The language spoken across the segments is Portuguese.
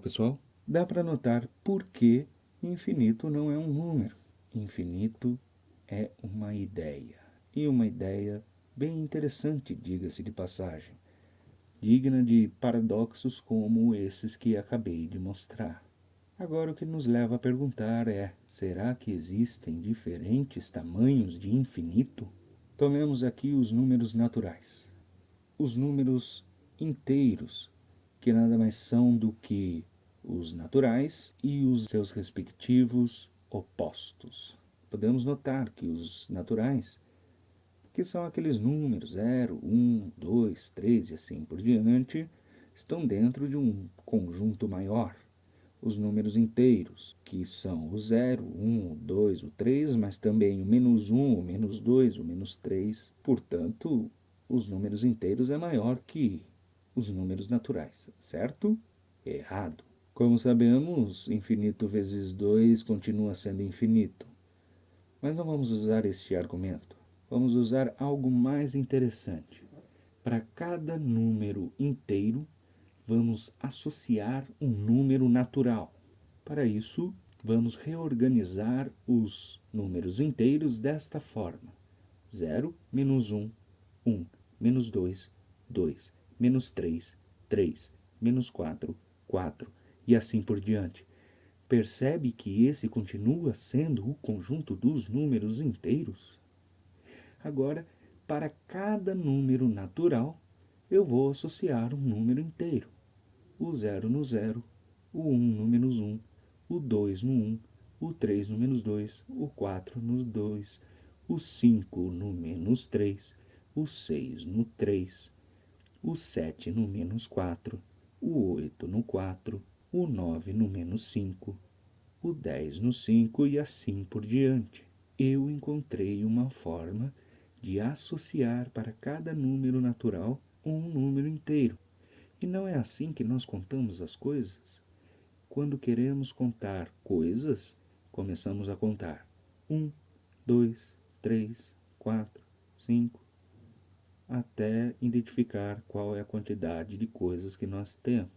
pessoal, dá para notar por que infinito não é um número. Infinito é uma ideia. E uma ideia bem interessante, diga-se de passagem, digna de paradoxos como esses que acabei de mostrar. Agora o que nos leva a perguntar é: será que existem diferentes tamanhos de infinito? Tomemos aqui os números naturais. Os números inteiros, que nada mais são do que os naturais e os seus respectivos opostos. Podemos notar que os naturais, que são aqueles números 0, 1, 2, 3 e assim por diante, estão dentro de um conjunto maior. Os números inteiros, que são o 0, o 1, o 2, o 3, mas também o menos 1, o menos 2, o menos 3. Portanto, os números inteiros é maior que os números naturais, certo? Errado. Como sabemos, infinito vezes 2 continua sendo infinito. Mas não vamos usar este argumento. Vamos usar algo mais interessante. Para cada número inteiro, vamos associar um número natural. Para isso, vamos reorganizar os números inteiros desta forma: 0, menos 1, 1, menos 2, 2, menos 3, 3, menos 4, 4, e assim por diante. Percebe que esse continua sendo o conjunto dos números inteiros? Agora, para cada número natural, eu vou associar um número inteiro. O 0 no 0, o 1 no menos 1, o 2 no 1, o 3 no menos 2, o 4 no 2, o 5 no menos 3, o 6 no 3, o 7 no menos 4, o 8 no 4, o 9 no menos 5, o 10 no 5 e assim por diante. Eu encontrei uma forma de associar para cada número natural um número inteiro. E não é assim que nós contamos as coisas? Quando queremos contar coisas, começamos a contar 1, 2, 3, 4, 5, até identificar qual é a quantidade de coisas que nós temos.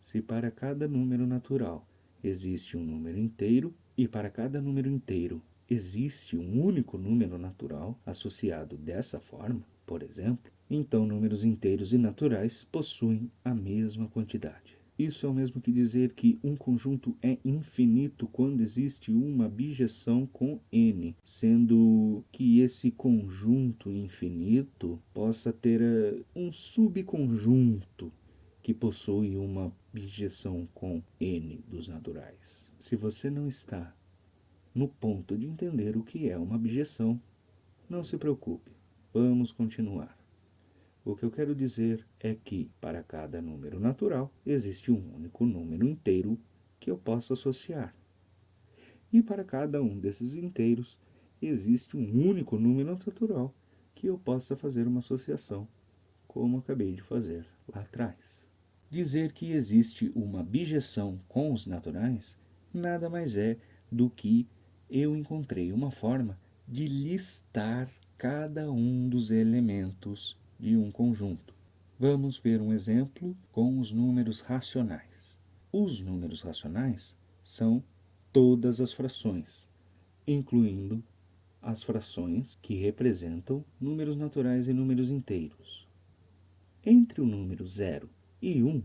Se para cada número natural existe um número inteiro e para cada número inteiro existe um único número natural associado dessa forma, por exemplo, então números inteiros e naturais possuem a mesma quantidade. Isso é o mesmo que dizer que um conjunto é infinito quando existe uma bijeção com n, sendo que esse conjunto infinito possa ter um subconjunto que possui uma bijeção com n dos naturais. Se você não está no ponto de entender o que é uma bijeção, não se preocupe, vamos continuar. O que eu quero dizer é que, para cada número natural, existe um único número inteiro que eu posso associar. E para cada um desses inteiros, existe um único número natural que eu possa fazer uma associação, como acabei de fazer lá atrás. Dizer que existe uma bijeção com os naturais nada mais é do que eu encontrei uma forma de listar cada um dos elementos de um conjunto. Vamos ver um exemplo com os números racionais. Os números racionais são todas as frações, incluindo as frações que representam números naturais e números inteiros. Entre o número 0 e 1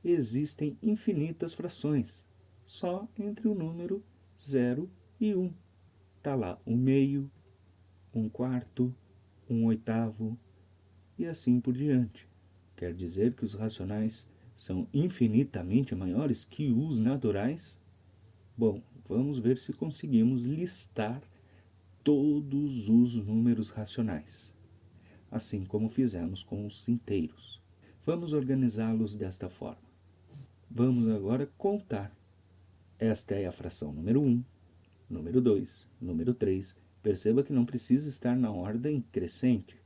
existem infinitas frações, só entre o número 0 e 1. Está lá o meio, 1/4, 1/8 e assim por diante. Quer dizer que os racionais são infinitamente maiores que os naturais? Bom, vamos ver se conseguimos listar todos os números racionais, assim como fizemos com os inteiros. Vamos organizá-los desta forma. Vamos agora contar. Esta é a fração número 1, número 2, número 3. Perceba que não precisa estar na ordem crescente,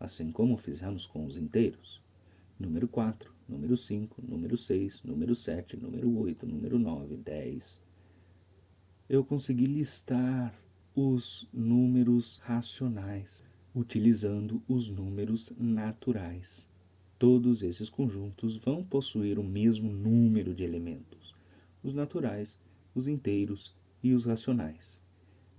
assim como fizemos com os inteiros. Número 4, número 5, número 6, número 7, número 8, número 9, 10. Eu consegui listar os números racionais utilizando os números naturais. Todos esses conjuntos vão possuir o mesmo número de elementos. os naturais, os inteiros e os racionais.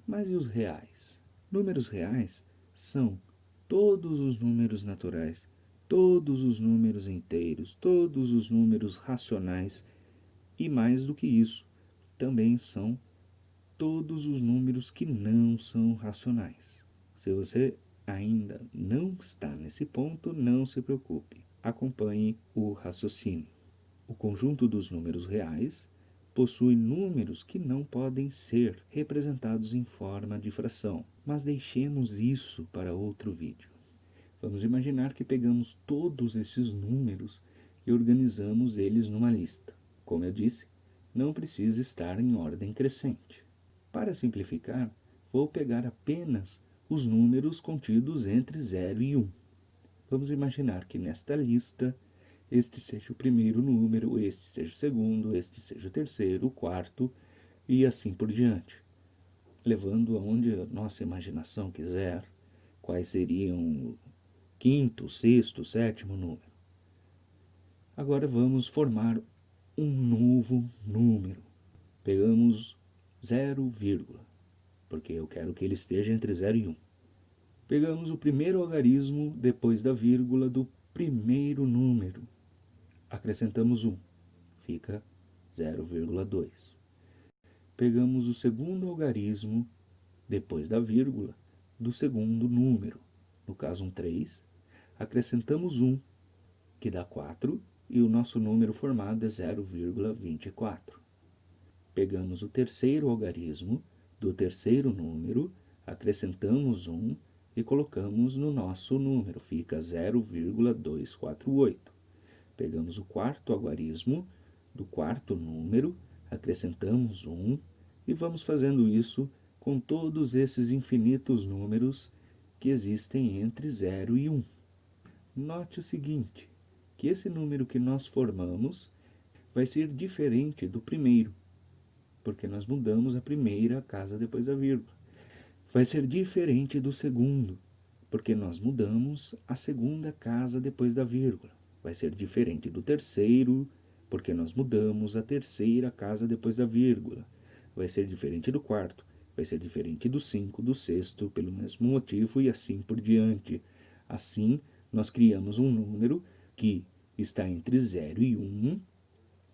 Mas e os reais? Números reais são todos os números naturais, todos os números inteiros, todos os números racionais e, mais do que isso, também são todos os números que não são racionais. Se você ainda não está nesse ponto, não se preocupe. Acompanhe o raciocínio. O conjunto dos números reais possui números que não podem ser representados em forma de fração, mas deixemos isso para outro vídeo. Vamos imaginar que pegamos todos esses números e organizamos eles numa lista. Como eu disse, não precisa estar em ordem crescente. Para simplificar, vou pegar apenas os números contidos entre 0 e 1. Vamos imaginar que nesta lista, este seja o primeiro número, este seja o segundo, este seja o terceiro, o quarto e assim por diante. Levando aonde a nossa imaginação quiser, quais seriam o quinto, sexto, sétimo número. Agora vamos formar um novo número. Pegamos 0, porque eu quero que ele esteja entre 0 e 1. Pegamos o primeiro algarismo depois da vírgula do primeiro número. Acrescentamos 1, fica 0,2. Pegamos o segundo algarismo depois da vírgula do segundo número, no caso um 3. Acrescentamos 1, que dá 4, e o nosso número formado é 0,24. Pegamos o terceiro algarismo do terceiro número, acrescentamos 1 e colocamos no nosso número, fica 0,248. Pegamos o quarto algarismo do quarto número, acrescentamos 1 e vamos fazendo isso com todos esses infinitos números que existem entre 0 e 1. Note o seguinte, que esse número que nós formamos vai ser diferente do primeiro, porque nós mudamos a primeira casa depois da vírgula. Vai ser diferente do segundo, porque nós mudamos a segunda casa depois da vírgula. Vai ser diferente do terceiro, porque nós mudamos a terceira casa depois da vírgula. Vai ser diferente do quarto, vai ser diferente do 5, do sexto, pelo mesmo motivo e assim por diante. Assim, nós criamos um número que está entre 0 e 1,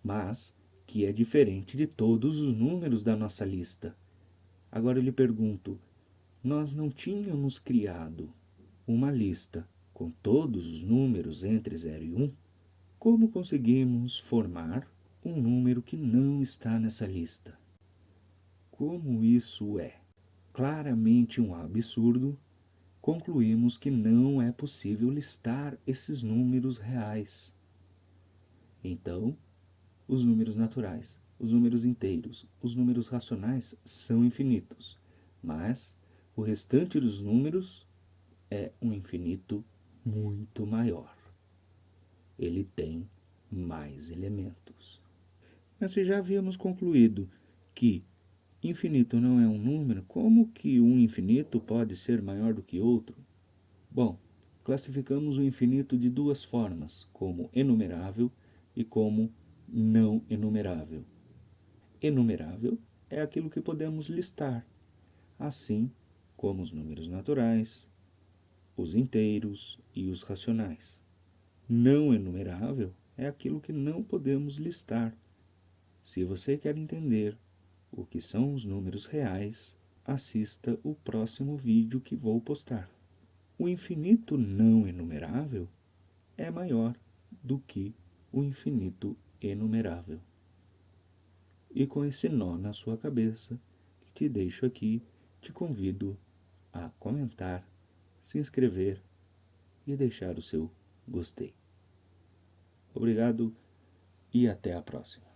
mas que é diferente de todos os números da nossa lista. Agora eu lhe pergunto, nós não tínhamos criado uma lista com todos os números entre 0 e 1? Como conseguimos formar um número que não está nessa lista? Como isso é claramente um absurdo, concluímos que não é possível listar esses números reais. Então, os números naturais, os números inteiros, os números racionais são infinitos, mas o restante dos números é um infinito muito maior. Ele tem mais elementos. Mas se já havíamos concluído que infinito não é um número, como que um infinito pode ser maior do que outro? Bom, classificamos o infinito de duas formas, como enumerável e como não enumerável. Enumerável é aquilo que podemos listar, assim como os números naturais, os inteiros e os racionais. Não enumerável é aquilo que não podemos listar. Se você quer entender o que são os números reais, assista o próximo vídeo que vou postar. O infinito não enumerável é maior do que o infinito enumerável. E com esse nó na sua cabeça, que te deixo aqui, te convido a comentar, se inscrever e deixar o seu gostei. Obrigado e até a próxima.